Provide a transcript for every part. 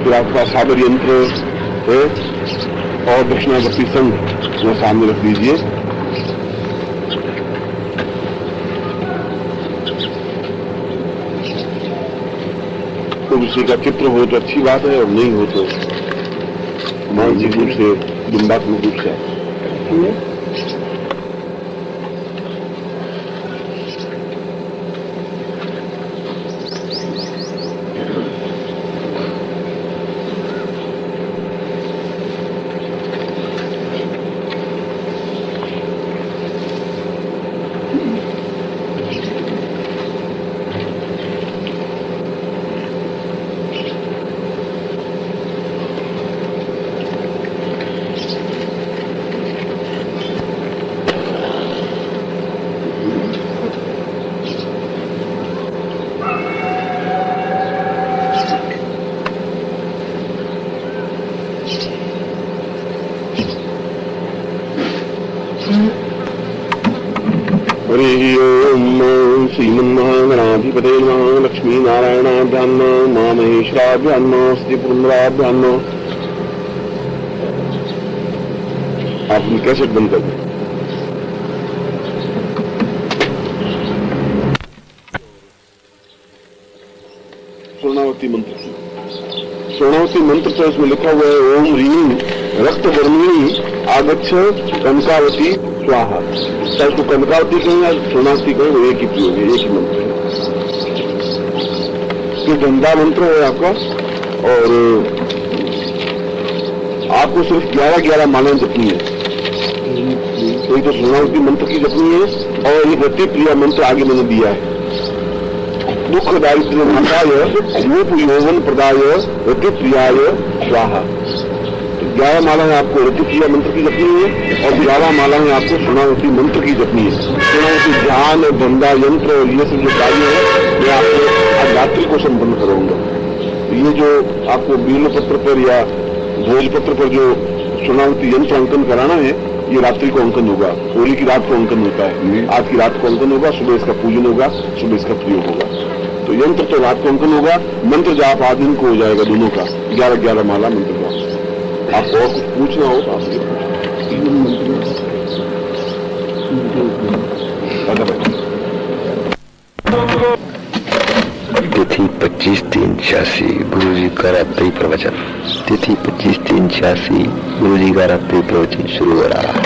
फिर आपके पास सागर यंत्र है और दक्षिणावर्ती संघ वो सामने रख दीजिए। तो किसी का चित्र हो तो अच्छी बात है और नहीं हो तो मानसिक रूप से बिंबात्मक रूप से श्रीमन्महागणाधिपते नमः। लक्ष्मी नारायणाभ्यां नमः। मां महेश्वराभ्यां नमः। श्री पुरंदराभ्यां नमः। आप कैसे बंद कर दें? स्वर्णावती मंत्र की स्वर्णावती मंत्र तो इसमें लिखा हुआ है ओम ह्रीं रक्त वर्णिनी आगच्छ कनकावती स्वाहा। चाहे उसको कनकावती कहें या स्वर्णावती कहें वो एक ही प्रयोग है, एक ही मंत्र है। ये गंदा मंत्र है आपका और आपको सिर्फ 11-11 मालाएं जपनी है। कोई तो स्वर्णावती मंत्र की जपनी है और ये रति प्रिया मंत्र आगे मैंने दिया है। दुख दारिद्र्य नाशाय रूप यौवन प्रदाय रति प्रियाय स्वाहा। 11 मालाएं आपको रति प्रिया मंत्र की जपनी है और 11 मालाएं आपको स्वर्णावती मंत्र की जपनी है। स्वर्णावती ध्यान और गंगा यंत्र और ये सब जो कार्य है मैं आपको आज रात्रि को संपन्न करूंगा। ये जो आपको बीलपत्र पर या भोजपत्र पर जो स्वर्णावती यंत्र अंकन कराना है ये रात्रि को अंकन होगा। होली की रात को अंकन होता है, आज की रात को अंकन होगा, सुबह इसका पूजन होगा, सुबह इसका प्रयोग होगा। तो यंत्र तो रात को अंकन होगा, मंत्र जाप आज दिन को हो जाएगा दोनों का। 11-11 माला मंत्र का। आपको और कुछ पूछना हो तो आप तिथि 25/3/86 गुरु जी का रात्रि प्रवचन। तिथि 25/3/86 गुरु जी का रात्रि प्रवचन शुरू हो रहा है।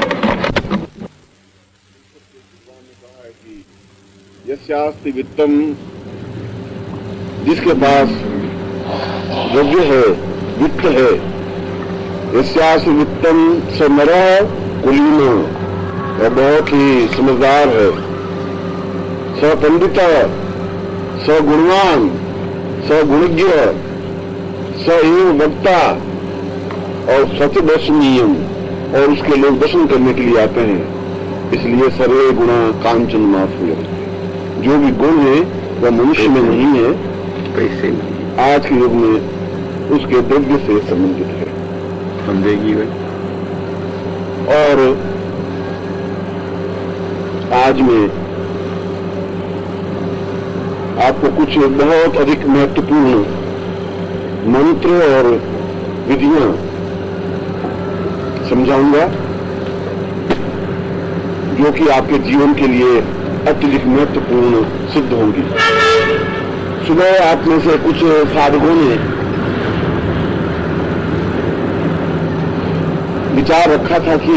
यस्यास्ति वित्तम, जिसके पास द्रव्य है, वित्त है, यस्यास्ति वित्तम स नरः कुलीनो, वह बहुत ही समझदार है। स पंडितः, स गुणवान, स गुणज्ञ, स एव वक्ता और सच दर्शनीयम, और उसके लोग दर्शन करने के लिए आते हैं। इसलिए सर्वे गुणा कांचन मात्र, जो भी गुण है वह मनुष्य में नहीं है, कैसे नहीं, आज के युग में उसके द्रव्य से संबंधित है। समझेगी भाई। और आज में आपको कुछ बहुत अधिक महत्वपूर्ण मंत्र और विधियां समझाऊंगा जो कि आपके जीवन के लिए अत्यधिक महत्वपूर्ण सिद्ध होंगी। सुबह आप में से कुछ साधकों ने विचार रखा था कि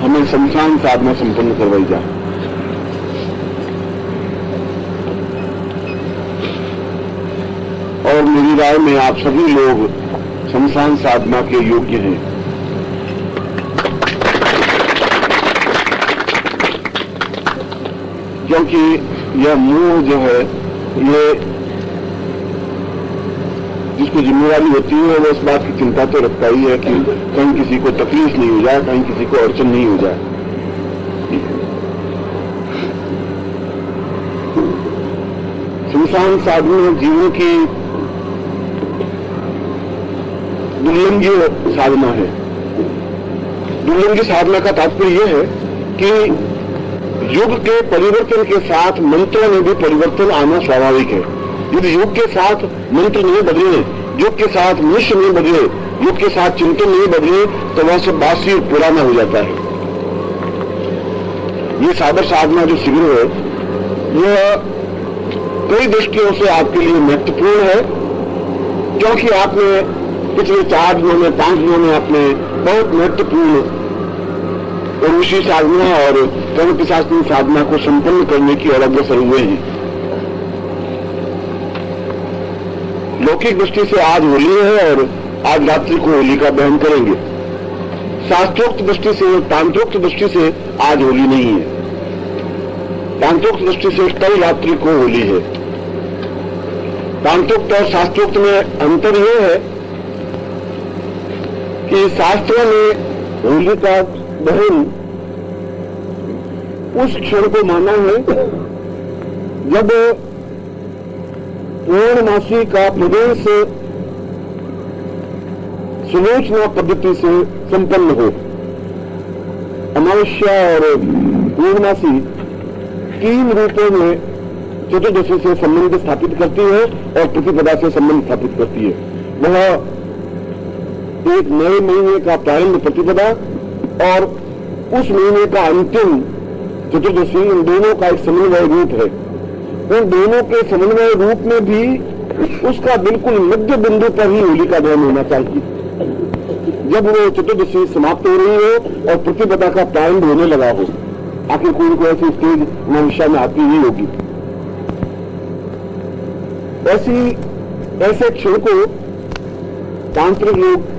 हमें शमशान साधना संपन्न करवाई जाए। और मेरी राय में आप सभी लोग शमशान साधना के योग्य हैं। क्योंकि यह मोह जो है, ये जिसको जिम्मेवारी होती है वो इस बात की चिंता तो रखता ही है कि कहीं किसी को तकलीफ नहीं हो जाए, कहीं किसी को अड़चन नहीं हो जाए। शमशान साधना जीवन की दुर्लंघ्य साधना है। दुर्लंघ्य साधना का तात्पर्य यह है कि युग के परिवर्तन के साथ मंत्रों में भी परिवर्तन आना स्वाभाविक है। यदि युग के साथ मंत्र नहीं बदले युग के साथ मनुष्य नहीं बदले, युग के साथ चिंतन नहीं बदले, तो वह सब बासी और पुराना हो जाता है। ये साधर साधना जो शिविर है, यह कई दृष्टियों से आपके लिए महत्वपूर्ण है, क्योंकि आपने पिछले 4 दिनों में 5 दिनों में आपने बहुत महत्वपूर्ण और ऋषि साधना और कर्म पिशाचिनी साधना को संपन्न करने की ओर अग्रसर हुए हैं। लौकिक दृष्टि से आज होली है और आज रात्रि को होली का दहन करेंगे। शास्त्रोक्त दृष्टि से, तांत्रोक्त दृष्टि से आज होली नहीं है। तांत्रोक्त दृष्टि से कल रात्रि को होली है। तांत्रोक्त और शास्त्रोक्त में अंतर यह है कि शास्त्रों में होली का दहन उस क्षण को माना है जब पूर्णमासी का प्रवेश सुलोचना पद्धति से संपन्न हो। अमावस्या और पूर्णमासी 3 रूपों में चतुर्दशी से संबंध स्थापित करती है और प्रतिपदा से संबंध स्थापित करती है। वह एक नए महीने का प्रारंभ प्रतिपदा और उस महीने का अंतिम चतुर्दशी, इन दोनों का एक समन्वय रूप है। उन दोनों के समन्वय रूप में भी उसका बिल्कुल मध्य बिंदु पर ही होली का दहन होना चाहिए। जब वो चतुर्दशी समाप्त हो रही हो और प्रतिपदा का प्रारंभ होने लगा हो, आखिर कोई को ऐसी स्टेज अमावस्या में आती ही होगी। ऐसे क्षण को तांत्रिक लोग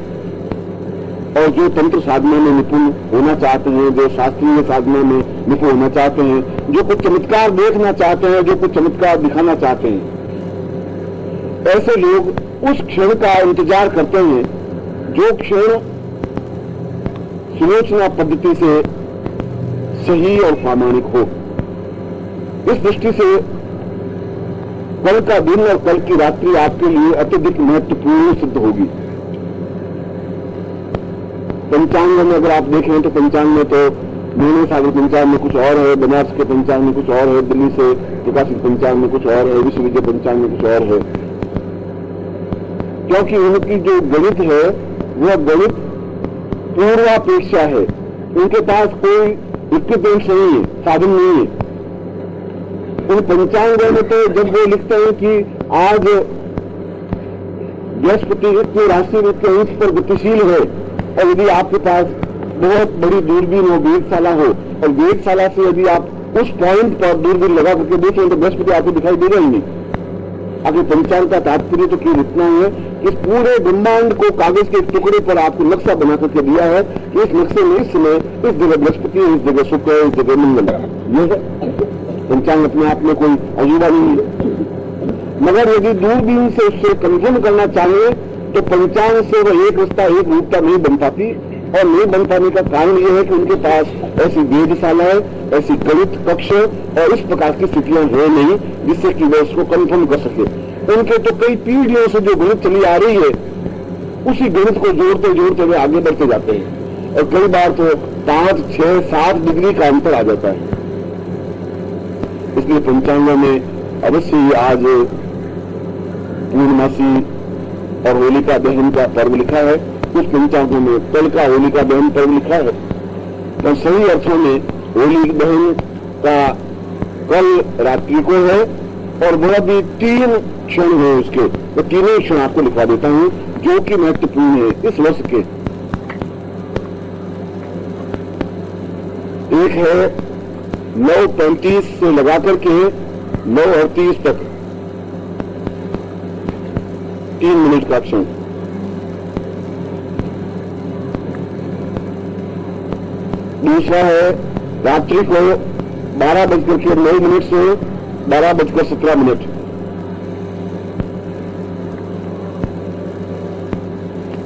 और जो तंत्र साधना में निपुण होना चाहते हैं, जो शास्त्रीय साधना में निपुण होना चाहते हैं, जो कुछ चमत्कार देखना चाहते हैं, जो कुछ चमत्कार दिखाना चाहते हैं, ऐसे लोग उस क्षण का इंतजार करते हैं जो क्षण सुलोचना पद्धति से सही और प्रामाणिक हो। इस दृष्टि से कल का दिन और कल की रात्रि आपके लिए अत्यधिक महत्वपूर्ण सिद्ध होगी। पंचांग में अगर आप देखें तो पंचांग में तो महीने सागर पंचांग में कुछ और है, बनारस के पंचांग में कुछ और है, दिल्ली से प्रकाशित पंचांग में कुछ और है, विश्वविद्यालय पंचांग में कुछ और है। क्योंकि उनकी जो गणित है वह गणित पूर्वापेक्षा है। उनके पास कोई इक्विपमेंट नहीं है, साधन नहीं है। उन पंचांगों में तो जब वो लिखते हैं कि आज बृहस्पति इतनी राशि में के अंश पर गतिशील है, और यदि आपके पास बहुत बड़ी दूरबीन हो, वेधशाला हो, और वेधशाला से यदि आप उस पॉइंट पर दूरबीन लगा करके देखें तो बृहस्पति आपको दिखाई देगा ही नहीं। आखिर पंचांग का तात्पर्य तो केवल इतना है कि इस पूरे ब्रह्मांड को कागज के एक टुकड़े पर आपको नक्शा बना करके दिया है कि इस नक्शे में इस समय इस जगह बृहस्पति है, इस जगह शुक्र है, इस जगह मंगल है। यह पंचांग अपने आप में कोई अजूबा नहीं है। मगर यदि दूरबीन से उससे कंफर्म करना चाहिए तो पंचांग से वह एक रिश्ता, एक रूपता नहीं बन पाती। और नहीं बन पाने का कारण यह है कि उनके पास ऐसी वेधशालाएं, ऐसी गणित कक्ष और इस प्रकार की स्थितियां है नहीं जिससे कि वे उसको कंफर्म कर सके। उनके तो कई पीढ़ियों से जो गणित चली आ रही है उसी गणित को जोड़ते जोड़ते वे आगे बढ़ते जाते हैं, और कई बार तो 5, 6, 7 डिग्री का अंतर आ जाता है। इसलिए पंचांगों में अवश्य ही आज पूर्णमासी और होलिका दहन का पर्व लिखा है। कुछ पंचांगों में कल का होलिका दहन पर्व लिखा है। तो सही अर्थों में होली दहन का कल रात्रि को है, और वह भी 3 क्षण है उसके। तो तीनों क्षण आपको लिखा देता हूं जो कि महत्वपूर्ण है इस वर्ष के। एक है 9:35 से लगा करके 9:38 तक 3 मिनट का क्षण। दूसरा है रात्रि को 12:09 से 12:17।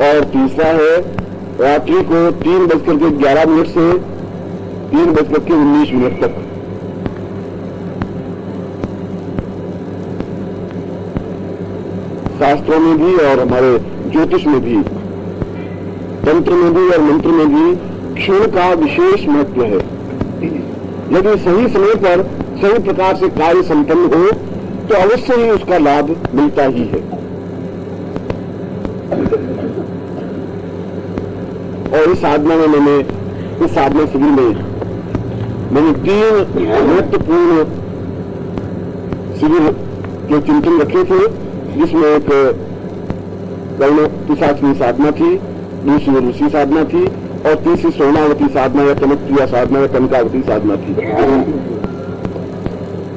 और तीसरा है रात्रि को 3:11 से 3:19 तक। शास्त्रों में भी और हमारे ज्योतिष में भी, तंत्र में भी और मंत्र में भी क्षण का विशेष महत्व है। यदि सही समय पर सही प्रकार से कार्य संपन्न हो तो अवश्य ही उसका लाभ मिलता ही है। और इस साधना में इस साधना शिविर में मैंने 3 महत्वपूर्ण शिविर के चिंतन रखे थे, जिसमें एक कर्ण पिशाचनी साधना थी, दूसरी ऋषि साधना थी और तीसरी स्वर्णावती साधना या कनक क्रिया साधना या कनकावती साधना थी।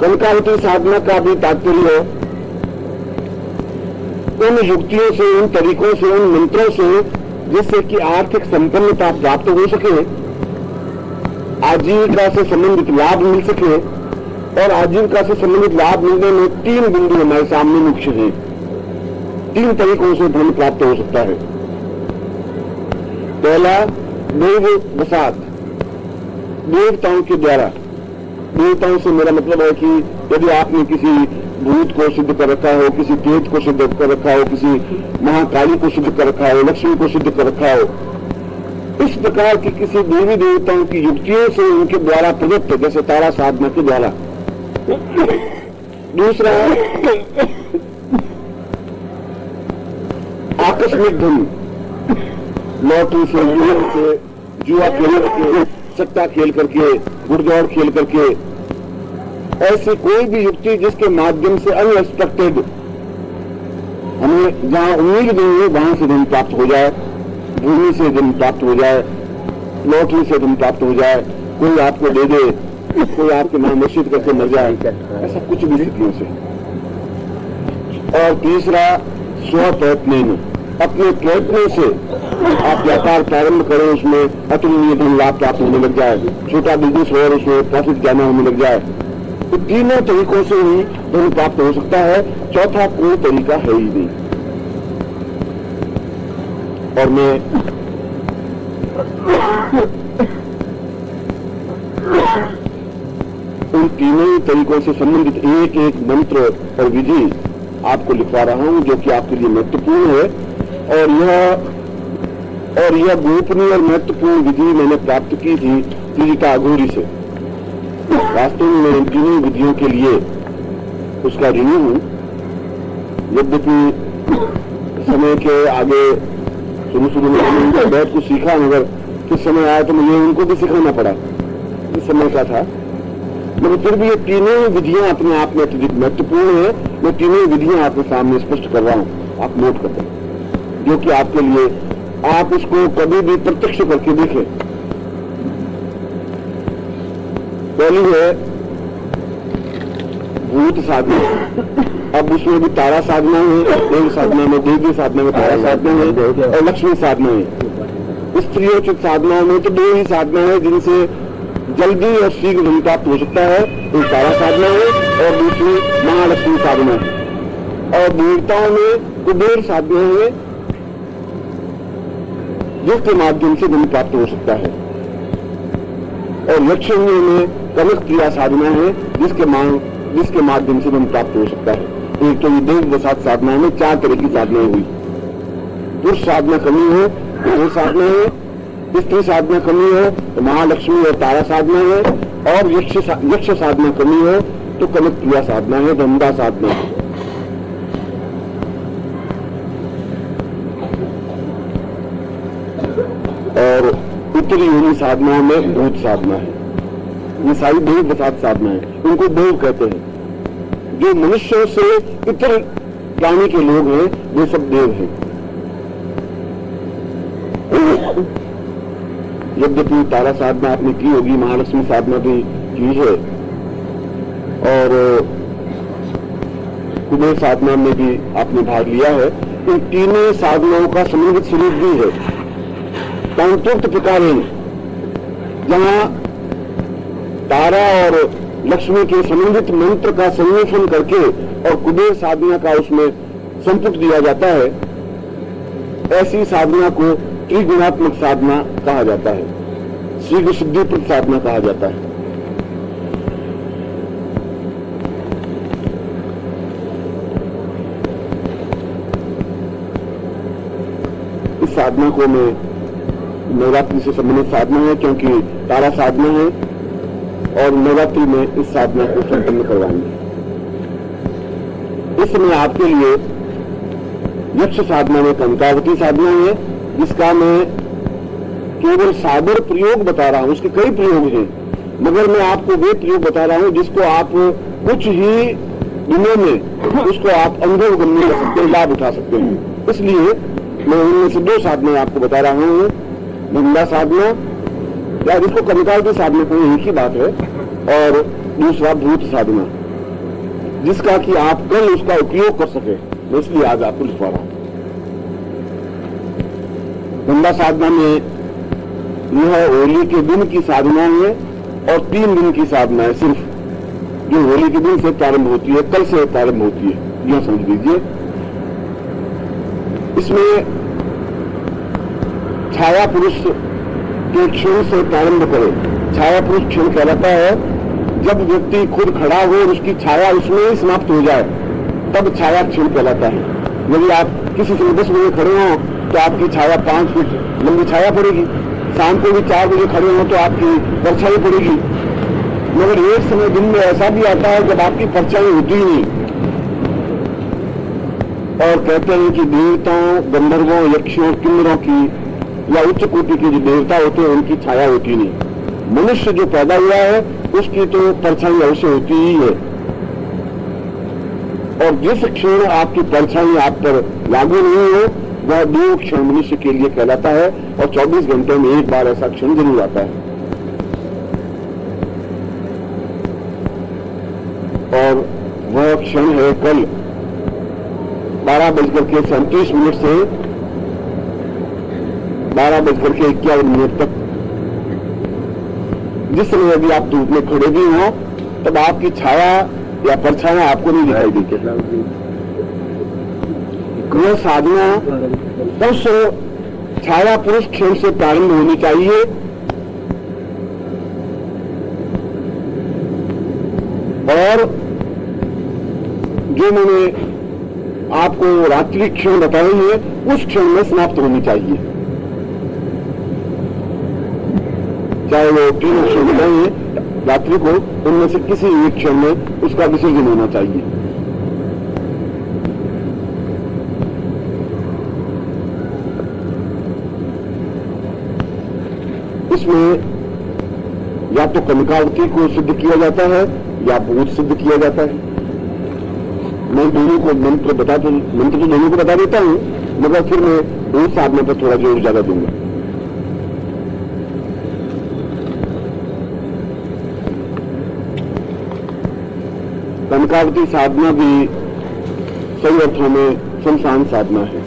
कनकावती साधना का भी तात्पर्य उन युक्तियों से, उन तरीकों से, उन मंत्रों से जिससे कि आर्थिक संपन्नता प्राप्त हो सके, आजीविका से संबंधित लाभ मिल सके। और आजीविका से संबंधित लाभ मिलने में 3 बिंदु हमारे सामने मुख्य हैं। 3 तरीकों से धन प्राप्त हो सकता है। पहला, देव वसात, देवताओं के द्वारा। देवताओं से मेरा मतलब है कि यदि आपने किसी भूत को सिद्ध कर रखा हो, किसी प्रेत को सिद्ध कर रखा हो, किसी महाकाली को सिद्ध कर रखा हो, लक्ष्मी को सिद्ध कर रखा हो, इस प्रकार की किसी देवी देवताओं की युक्तियों से उनके द्वारा प्रदत्त, जैसे तारा साधना के द्वारा। दूसरा, आकस्मिक धन, लॉटरी से, जुआ खेल करके, सट्टा खेल करके, गुड़दौड़ खेल करके, ऐसी कोई भी युक्ति जिसके माध्यम से अनएक्सपेक्टेड हमें जहां उम्मीद नहीं है वहां से धन प्राप्त हो जाए, भूमि से धन प्राप्त हो जाए, लॉटरी से धन प्राप्त हो जाए, कोई आपको दे दे, कोई आपके नाम निश्चित करके मर जाए, ऐसा कुछ भी स्थितियों से। और तीसरा, स्वप्रयत्न, अपने प्रयत्नों से आप व्यापार प्रारंभ करें, उसमें अतुलनीय धन लाभ प्राप्त होने लग जाए, छोटा बिजनेस हो और उसमें प्रॉफिट ज्यादा होने लग जाए। तो तीनों तरीकों से ही धन प्राप्त हो सकता है, चौथा कोई तरीका है ही नहीं। और मैं उन तीनों ही तरीकों से संबंधित एक एक मंत्र और विधि आपको लिखवा रहा हूं, जो कि आपके लिए महत्वपूर्ण है। और यह गोपनीय और महत्वपूर्ण विधि मैंने प्राप्त की थी त्रिजिता अघोरी से। वास्तव में मैं इन तीनों विधियों के लिए उसका ऋणी हूं। यद्यपि समय के आगे शुरू में मैंने बहुत कुछ सीखा, मगर कुछ समय आया तो मुझे उनको भी सिखाना पड़ा, इस समय का था। मगर फिर भी ये तीनों विधियां अपने आप में अत्यधिक महत्वपूर्ण है। मैं तीनों विधियां आपके सामने स्पष्ट कर रहा हूं, आप नोट कर दें, जो कि आपके लिए, आप इसको कभी भी प्रत्यक्ष करके देखें। पहली है भूत साधना। अब उसमें भी तारा साधना है, देव साधना में, देवी साधना में तारा साधना है और लक्ष्मी साधना है। स्त्रियों साधनाओं में तो 2 ही साधना है जिनसे जल्दी और शीघ्र धन प्राप्त हो सकता है, एक तारा साधना है और दूसरी महालक्ष्मी साधना है। और देवताओं में कुबेर साधना है, जिसके माध्यम से धन प्राप्त हो सकता है। और यक्षिणियों में कनक क्रिया साधना है, जिसके माध्यम से धन प्राप्त हो सकता है। एक तो ये देव वसात साधना में 4 तरह की साधनाएं हुई। पुरुष साधना कमी हो तो वो साधना है, स्त्री साधना कमी हो तो महालक्ष्मी और तारा साधना है, और यक्ष साधना कमी हो तो कनक क्रिया साधना है, धनदा साधना है। और उत्तरी योनि साधनाओं में भूत साधना है। ये सारी देव वसात साधना है, उनको देव कहते हैं। जो मनुष्यों से इतर प्राणी के लोग हैं वे सब देव हैं। यद्यपि तारा साधना आपने की होगी, महालक्ष्मी साधना भी की है, और कुबेर साधना में भी आपने भाग लिया है। इन तीनों साधनाओं का समन्वित स्वरूप भी है। तंत्रोक्त प्रकार जहां तारा और लक्ष्मी के समन्वित मंत्र का संयोजन करके और कुबेर साधना का उसमें संपुट दिया जाता है, ऐसी साधना को त्रिगुणात्मक साधना कहा जाता है, शीघ्र सिद्धिप्रद साधना कहा जाता है। इस साधना को मैं नवरात्रि से संबंधित साधना है, क्योंकि तारा साधना है और नवरात्रि में इस साधना को संपन्न करवाएंगे। इस समय आपके लिए यक्ष साधना में कंकावती साधना है, जिसका मैं केवल सादर प्रयोग बता रहा हूं। उसके कई प्रयोग हैं, मगर मैं आपको वे प्रयोग बता रहा हूं जिसको आप कुछ ही दिनों में उसको आप अनुभव गम्य कर सकते हैं, लाभ उठा सकते हैं। इसलिए मैं उनमें से 2 साधनाएं आपको बता रहा हूं। गंगा साधना, या जिसको कंकावती साधना को एक ही बात है, और दूसरा भूत साधना, जिसका कि आप कल उसका उपयोग कर सके। मैं इसलिए आज आपको लिखवा रहा हूं। गंगा साधना में यह होली के दिन की साधना है और 3 दिन की साधना है सिर्फ, जो होली के दिन से प्रारंभ होती है, कल से प्रारंभ होती है, यह समझ लीजिए। इसमें छाया पुरुष के क्षण से प्रारंभ करें। छाया पुरुष क्षण कहलाता है जब व्यक्ति खुद खड़ा हो और उसकी छाया उसमें ही समाप्त हो जाए, तब छाया क्षण कहलाता है। यदि आप किसी समय 10 बजे खड़े हो तो आपकी छाया 5 फीट लंबी छाया पड़ेगी। शाम को भी 4 बजे खड़े हो तो आपकी परछाई पड़ेगी। मगर एक समय दिन में ऐसा भी आता है जब आपकी परछाई होती ही नहीं, और कहते हैं कि देवताओं, गंधर्वों, यक्षों, किन्नरों की या उच्च कोटि के जो देवता होते हैं उनकी छाया होती नहीं। मनुष्य जो पैदा हुआ है उसकी तो परछाई अवश्य होती ही है, और जिस क्षण आपकी परछाई आप पर लागू नहीं हो वह 2 क्षण मनुष्य के लिए कहलाता है, और 24 घंटे में एक बार ऐसा क्षण जरूर आता है। और वह क्षण है कल 12:37 से 12:51 तक। जिस समय यदि आप धूप में खड़े भी हो तब आपकी छाया या परछाया आपको नहीं दिखाई देगी। यह साधना उस छाया पुरुष क्षण से प्रारंभ होनी चाहिए, और जो मैंने आपको रात्रि क्षण बताए हैं उस क्षण में समाप्त होनी चाहिए। चाहे वो 3 क्षण बताए हैं रात्रि को, उनमें से किसी एक क्षण में उसका विसर्जन होना चाहिए। इसमें या तो कंकावती को सिद्ध किया जाता है या भूत सिद्ध किया जाता है। मैं दोनों को मंत्र तो दोनों को बता देता हूं, मगर फिर मैं भूत साधना पर थोड़ा जोर ज्यादा दूंगा। कंकावती साधना भी सही अर्थों में शमशान साधना है,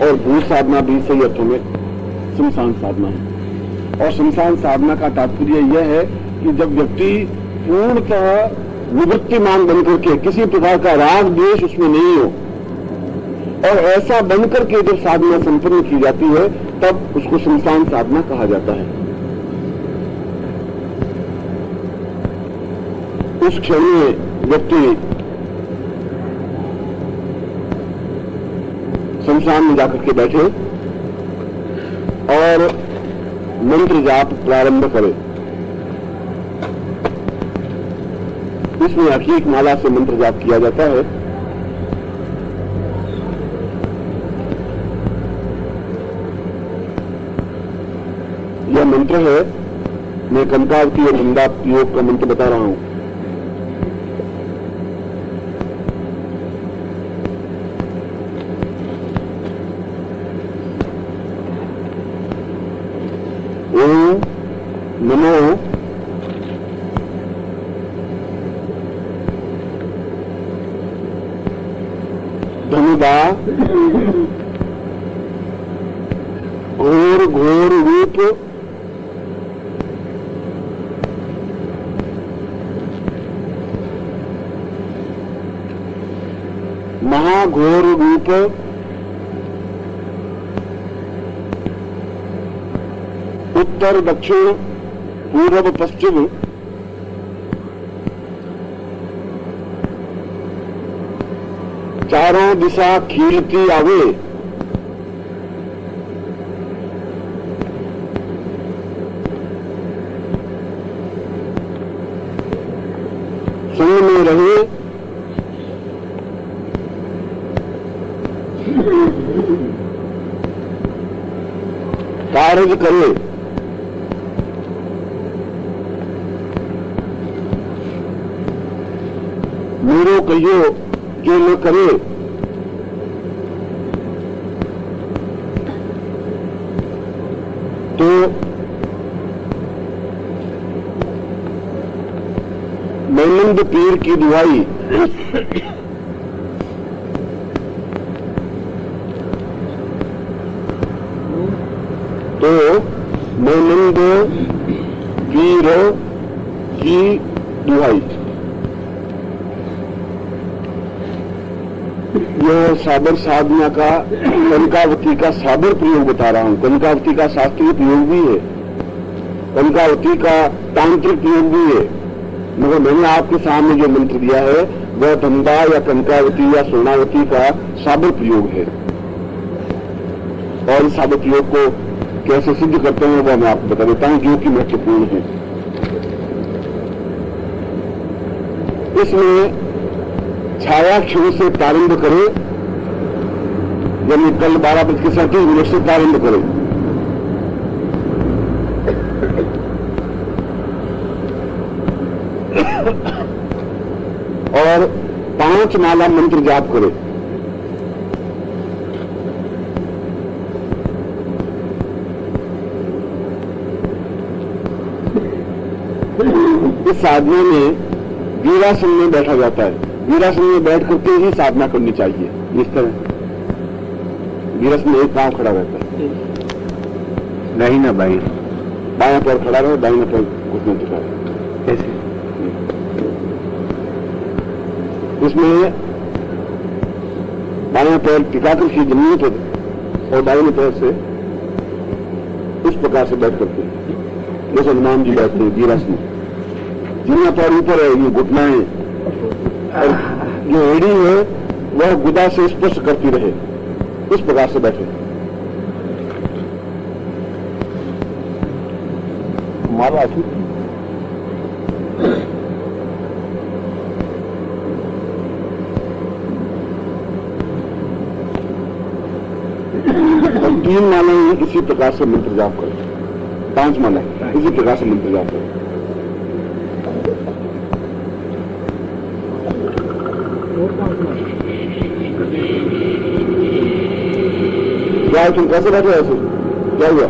और भूत साधना भी सही अर्थों में शमशान साधना है। और शमशान साधना का तात्पर्य यह है कि जब व्यक्ति पूर्णतः निवृत्तिमान बनकर के, किसी प्रकार का राग द्वेष उसमें नहीं हो, और ऐसा बनकर के जब साधना संपन्न की जाती है तब उसको शमशान साधना कहा जाता है। उस क्षण में व्यक्ति शमशान में जाकर के बैठे और मंत्र जाप प्रारंभ करे। इसमें अखीक माला से मंत्र जाप किया जाता है। यह मंत्र है, मैं कंकावती और गंगा योग का मंत्र बता रहा हूं। ओम नमो धनुदा घोर घोर रूप महाघोर रूप उत्तर दक्षिण पूर्व पश्चिम चारों दिशा खीलती आवे, संग में रहे कार्य करे, मेरो कहियो के न करे, तो मैनंद पीर की दुआई तो मैनंद पीर की दुआई। यह साबर साधना का कनकावती का साबर प्रयोग बता रहा हूं। कनकावती का शास्त्रीय प्रयोग भी है, कनकावती का तांत्रिक प्रयोग भी है, मगर मैंने आपके सामने जो मंत्र दिया है वह धंधा या कनकावती या सोनावती का साबर प्रयोग है। और इस साबर प्रयोग को कैसे सिद्ध करते हैं वह मैं आपको बता देता हूं, जो कि महत्वपूर्ण है। इसमें छाया क्षण से प्रारंभ करें, यानी कल 12:37 से प्रारंभ करें। और 5 माला मंत्र जाप करें। इस साधना में वीरासन में बैठा जाता है। वीरासन में बैठ करके ही साधना करनी चाहिए। इस तरह वीरासन में एक पांव खड़ा रहता है, दाहिना बाएं, बायां पैर खड़ा रहे, दाहिना पैर घुटने टिका रहे। ऐसे इसमें बायां पैर टिकाकर की जमीन पर और दाहिने पैर से इस प्रकार से बैठ करके जैसे हनुमान जी बैठते हैं वीरासन में। जितना पैर ऊपर है ये घुटनाएं और जो एड़ी है वह गुदा से स्पर्श करती रहे, इस प्रकार से बैठे। माला और 3 मालाएं इसी प्रकार से मंत्र जाप करें। 5 मालाएं इसी प्रकार से मंत्र जाप करें। क्या तुम कैसे बैठे ऐसे? क्या हुआ?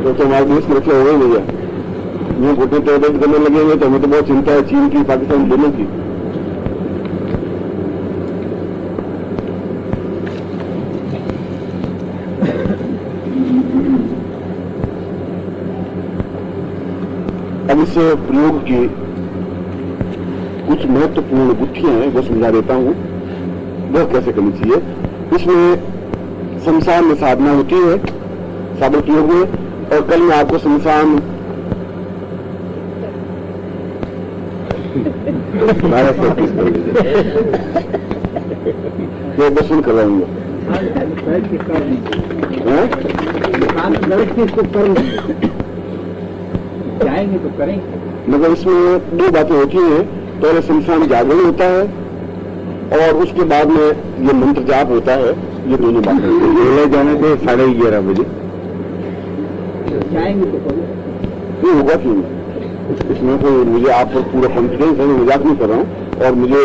तो हमारे देश में रखे हो गए भैया, ये घुटने तो दर्द करने लगेंगे तो हमें तो बहुत चिंता है चीन की, पाकिस्तान दोनों की। अब इस प्रयोग की कुछ महत्वपूर्ण गुत्थियां हैं वो समझा देता हूं, वह कैसे करनी चाहिए। इसमें शमशान में साधना होती है साबर प्रयोग में, और कल मैं आपको शमशान ये दर्शन करवाऊंगा। जाएंगे तो करेंगे, मगर इसमें 2 बातें होती हैं। पहले शमशान जागरण होता है और उसके बाद में ये मंत्र जाप होता है। ये दोनों बातें मेले जाने के 11:30 बजे जाएंगे तो करेंगे। ये होगा क्यों? इसमें तो मुझे आप पर पूरा कॉन्फिडेंस है, मैं मजाक नहीं कर रहा हूँ। और मुझे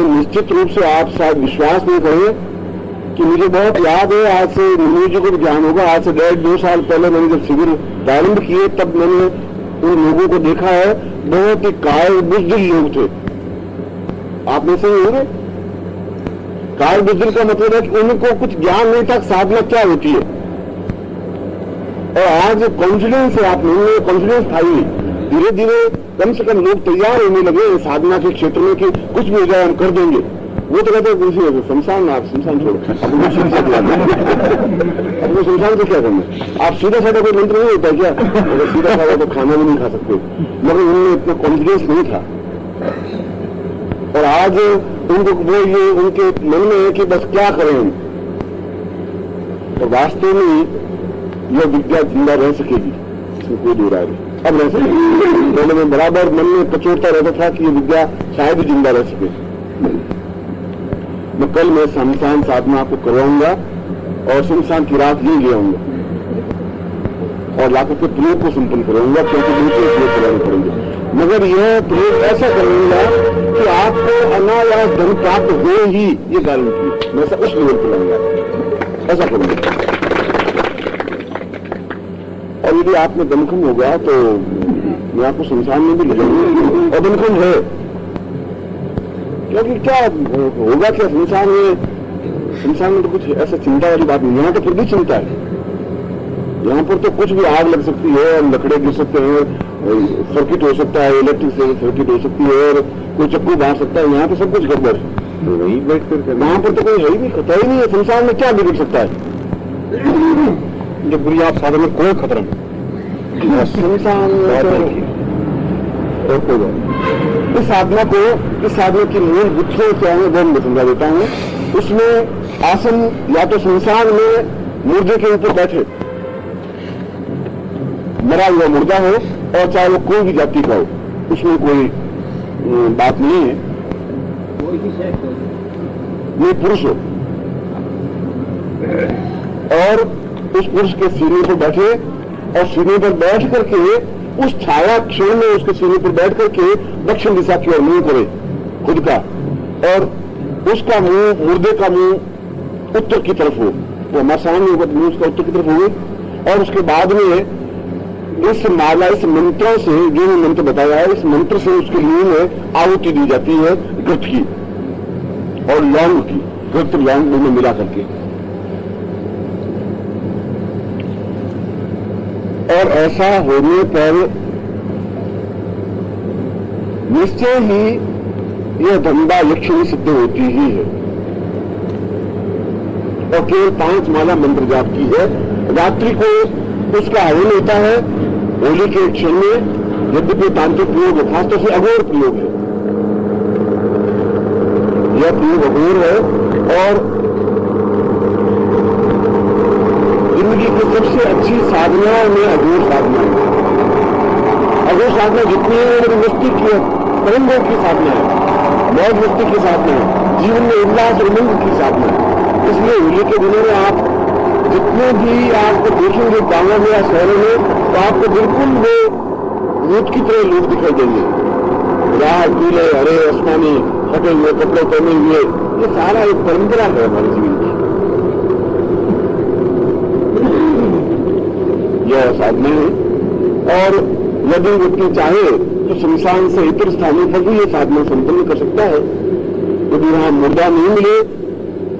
निश्चित रूप से आप शायद विश्वास नहीं करें कि मुझे बहुत याद है, आज से मुनि जी को भी ज्ञान होगा, आज से 1.5-2 साल पहले मैंने जब शिविर प्रारंभ किए तब मैंने उन लोगों को देखा है, बहुत ही कायल बुज़दिल लोग थे। आप में से ही होंगे। कायल बुज़दिल का मतलब है कि उनको कुछ ज्ञान नहीं था साधना क्या होती है। और आज कॉन्फिडेंस है, आप लोगों में कॉन्फिडेंस था ही। धीरे धीरे कम से कम लोग तैयार होने लगे साधना के क्षेत्र में कि कुछ भी हो जाए हम कर देंगे। वो तो कहते हैं शमशान, आप शमशान छोड़ो, अपने शमशान से क्या करना। आप सीधा साधा कोई मंत्र नहीं होता क्या? अगर सीधा साधा तो खाना भी नहीं खा सकते, मगर उनमें इतना कॉन्फिडेंस नहीं था। और आज उनको वो ये उनके मन में है कि बस क्या करें हम। और वास्तव में यह विद्या जिंदा रह सकेगी, इसमें कोई दो राय नहीं। अब रह सकते। पहले मैं बराबर मन में पचोड़ता रहता था कि ये विद्या शायद ही जिंदा रह सके। मैं कल मैं शमशान साधना को करवाऊंगा और शमशान की रात ही ले आऊंगा और लाकर के प्रयोग को संपन्न कराऊंगा, क्योंकि दूसरे प्रयोग कराने पड़ेंगे। मगर यह प्रयोग ऐसा करूंगा कि आपको अनायास धन प्राप्त हो ही, ये गारंटी मैं उस लेवल पर लाऊंगा, ऐसा करूंगा। और यदि आप में दमखम होगा तो मैं आपको संसार में भी ले जाऊंगा। और दमखम है, क्योंकि क्या होगा क्या संसार में तो कुछ ऐसा चिंता वाली बात नहीं। यहाँ तो फिर भी चिंता है, यहाँ पर तो कुछ भी आग लग सकती है, लकड़े गिर सकते हैं, सर्किट हो सकता है, इलेक्ट्रिक से सर्किट हो सकती है, और कोई चक्कू मार सकता है। यहाँ पर सब कुछ गड़बड़ है, वहीं बैठ कर वहां पर तो कोई है ही नहीं, खतरा ही नहीं है। संसार में क्या बिगड़ सकता है जब बुरी आप साधन में कोई खतरा नहीं। संसार इस साधना की मूल गुत्थियां क्या है वो मैं समझा देता हूँ। उसमें आसन या तो संसार में मुर्दे के ऊपर बैठे, मरा हुआ मुर्दा हो, और चाहे वो कोई भी जाति का हो, उसमें कोई बात नहीं है, ये पुरुष हो, और उस पुरुष के सीने पर बैठे और सीने पर बैठ करके उस छाया क्षण में उसके सीने पर बैठ करके दक्षिण दिशा की ओर मुंह करे खुद का, और उसका मुंह, मुर्दे का मुंह उत्तर की तरफ हो। वो हमारे सामने होगा, मुंह उसका उत्तर की तरफ होगी। और उसके बाद में इस माला, इस मंत्रों से, जो भी मंत्र बताया है, इस मंत्र से उसके मुंह में आहुति दी जाती है घृत की और लौंग की, घृत लौंग में मिला करके। और ऐसा होने पर निश्चय ही यह धंधा यक्षिणी सिद्ध होती ही है। और केवल 5 माला मंत्र जाप की है। रात्रि को उसका हवन होता है होली के क्षण में, यद्यपि तांत्रिक प्रयोग है, खासतौर से अघोर प्रयोग है, यह प्रयोग अघोर है। और जिंदगी की सबसे अच्छी साधनाओं में अघोर साधना है। अघोर साधना जितनी है मस्ती की तरंगों की साधना है, मौज मस्ती की साधना है, जीवन में उल्लास और उमंग की साधना है। इसलिए होली के दिनों में आप जितने भी आपको देखेंगे गांवों में या शहरों में, तो आपको बिल्कुल वो भूत की तरह लोग दिखाई देंगे, लाल पीले हरे आसमानी फटे हुए कपड़े पहने हुए। ये सारा एक परंपरा है हमारे जीवन की, यह साधना है। और यदि व्यक्ति चाहे तो शमशान से इतर स्थानों पर भी यह साधना संपन्न कर सकता है। यदि वहां मुर्दा नहीं मिले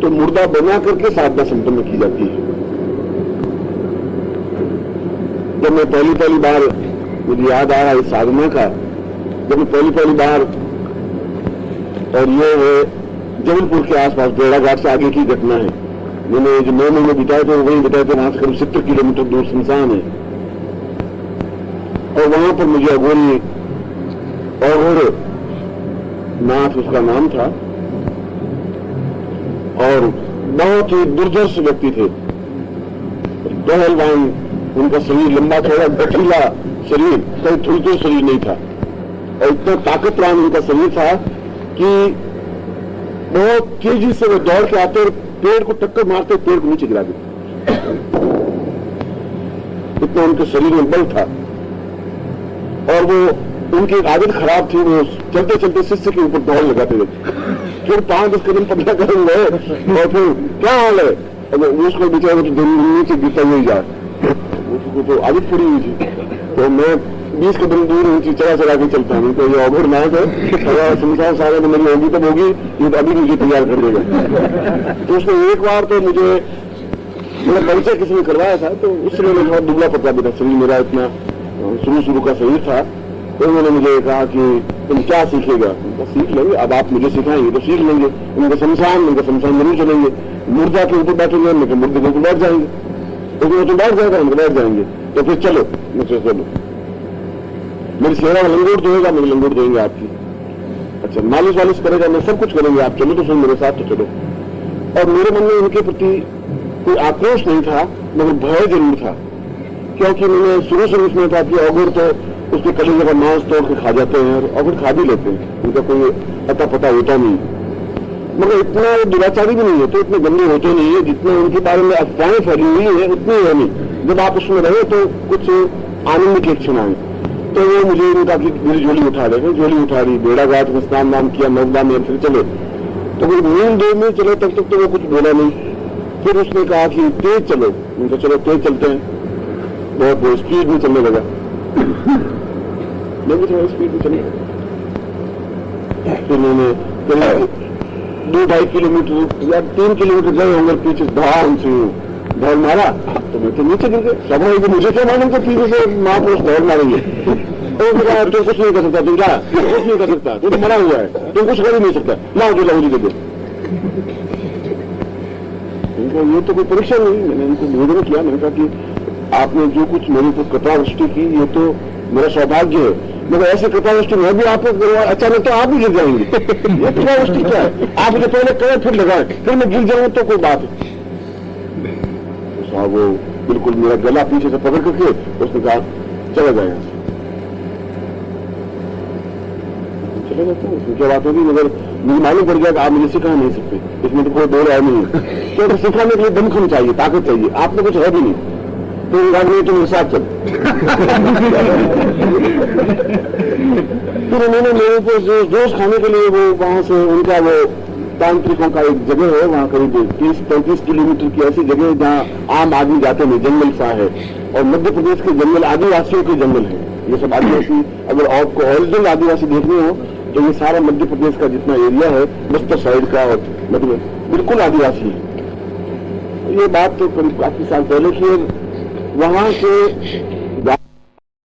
तो मुर्दा बना करके साधना संपन्न की जाती है। जब मैं पहली बार, मुझे याद आ रहा है इस साधना का, जब मैं पहली बार, और ये है जबलपुर के आसपास बेड़ाघाट से आगे की घटना है, मैंने जो 9 महीने बिताए थे वहीं बिताए थे, वहां से करीब 70 किलोमीटर दूर शमशान है। और वहां पर मुझे अघोरी नाथ उसका नाम था, और बहुत ही दुर्धर्ष व्यक्ति थे, पहलवान, उनका शरीर लंबा चौड़ा गठीला शरीर, कहीं थोड़ी शरीर नहीं था, और इतना ताकतवान उनका शरीर था कि बहुत तेजी से वो दौड़ के आते और पेड़ को टक्कर मारते पेड़ को नीचे गिरा देते, इतना उनके शरीर में बल था। और वो उनकी एक आदत खराब थी, वो चलते चलते शिष्य के ऊपर दौड़ लगाते थे, फिर 5-10 कदम 15 कदम गए और फिर क्या हाल है, उसको बेचारे नीचे गिरता हुआ जा, उसको तो आदत पड़ी हुई थी। तो मैं 20 कदम दूर नीचे चला के चलता हूँ, तो ये अघोर नाथ है, संसार सारा तो मेरी होगी तब होगी, ये तो अभी मुझे तैयार कर देगा। तो उसने एक बार तो मुझे मेरा परिचय किसी ने करवाया था, तो उस समय मैं बहुत दुबला पतला भी था, शरीर मेरा इतना शुरू का शरीर था। तो उन्होंने मुझे कहा कि तुम क्या सीखेगा? सीख लेंगे, अब आप मुझे सिखाएंगे तो सीख लेंगे। उनका शमशान जरूर चलेंगे, मुर्दा के ऊपर बैठेंगे, उनके मुर्दे के ऊपर बैठ जाएंगे, तो बैठ जाएगा, उनको बैठ जाएंगे, तो फिर चलो मुझसे चलो, मेरी सेवा में लंगोट धोएगा, मेरी लंगोट धोएंगे आपकी, अच्छा मालिश करेगा, मैं सब कुछ करेंगे, आप चलो तो फिर मेरे साथ तो चलो। और मेरे मन में उनके प्रति कोई आक्रोश नहीं था, मगर भय जरूर था, क्योंकि मैंने शुरू से उसमें था कि अघोर तो उसके कलेजे का मांस तोड़ के खा जाते हैं और फिर खा भी लेते हैं, उनका कोई अता पता होता नहीं। मगर इतना दुराचारी भी नहीं है, तो इतने गंदे होते नहीं है जितने उनके बारे में अफवाहें फैली हुई है उतनी है नहीं। जब आप उसमें रहे तो कुछ आनंद के क्षण आए, तो वो मुझे उनका कि मेरी झोली उठा रहे, झोली उठा रही, बेड़ा घाट में स्नान नाम किया, नवदा में फिर चले। तो कोई मील 2 में चले तब तक तो वो कुछ बोला नहीं। फिर उसने कहा कि तेज चलो, उनका चलो तेज चलते हैं, बहुत स्पीड में चलने लगा। मैं भी थोड़ा स्पीड में चले। फिर उन्होंने 2-2.5 किलोमीटर या 3 किलोमीटर गए होंगे, पीछे धाम से दौड़ मारा तो मैं तो नीचे गिर गए। स्वाभाविक मुझे क्या मालूम कि पीछे से महापुरुष दौड़ मारेंगे। तो कहा तुम कुछ नहीं कर सकता, तुम क्या कुछ नहीं कर सकता, तुम तो मरा हुआ है, तुम कुछ कर ही नहीं सकता, लाओ जो लाओ जी दे दो। उनको ये तो कोई परीक्षा नहीं। मैंने उनको निवेदन किया, मैंने कहा कि आपने जो कुछ मेरी को कृपावृष्टि की ये तो मेरा सौभाग्य है, मगर ऐसे कृपावृष्टि मैं भी आपको अचानक तो आप भी गिर जाएंगे। ये कृपावृष्टि क्या है? आप मुझे पहले करें फिर लगाए, फिर मैं गिर जाऊं तो कोई बात है। वो बिल्कुल मेरा गला पीछे से पकड़ करके उसने कहा चला जाएगा, चले जाते हैं। उसमें क्या बात होगी, मगर मुझे मालूम पड़ गया कि आप मुझे सिखा नहीं सकते, इसमें तो कोई दो राय नहीं है। क्योंकि सिखाने के लिए दमखम चाहिए, ताकत चाहिए, आपने कुछ है भी नहीं। तो नहीं तो मेरे साथ चल। फिर उन्होंने मेरे को जोश खाने के लिए वो वहां से उनका वो तांत्रिकों का एक जगह है, वहां करीब 30-35 किलोमीटर की ऐसी जगह है जहां आम आदमी जाते हैं, जंगल सा है। और मध्य प्रदेश के जंगल आदिवासियों के जंगल है। ये सब आदिवासी, अगर आपको ओरिजिनल आदिवासी देखने हो तो ये सारा मध्य प्रदेश का जितना एरिया है, बस्तर साइड का और मध्य बिल्कुल आदिवासी है। ये बात तो करीब काफी साल पहले की है। वहां से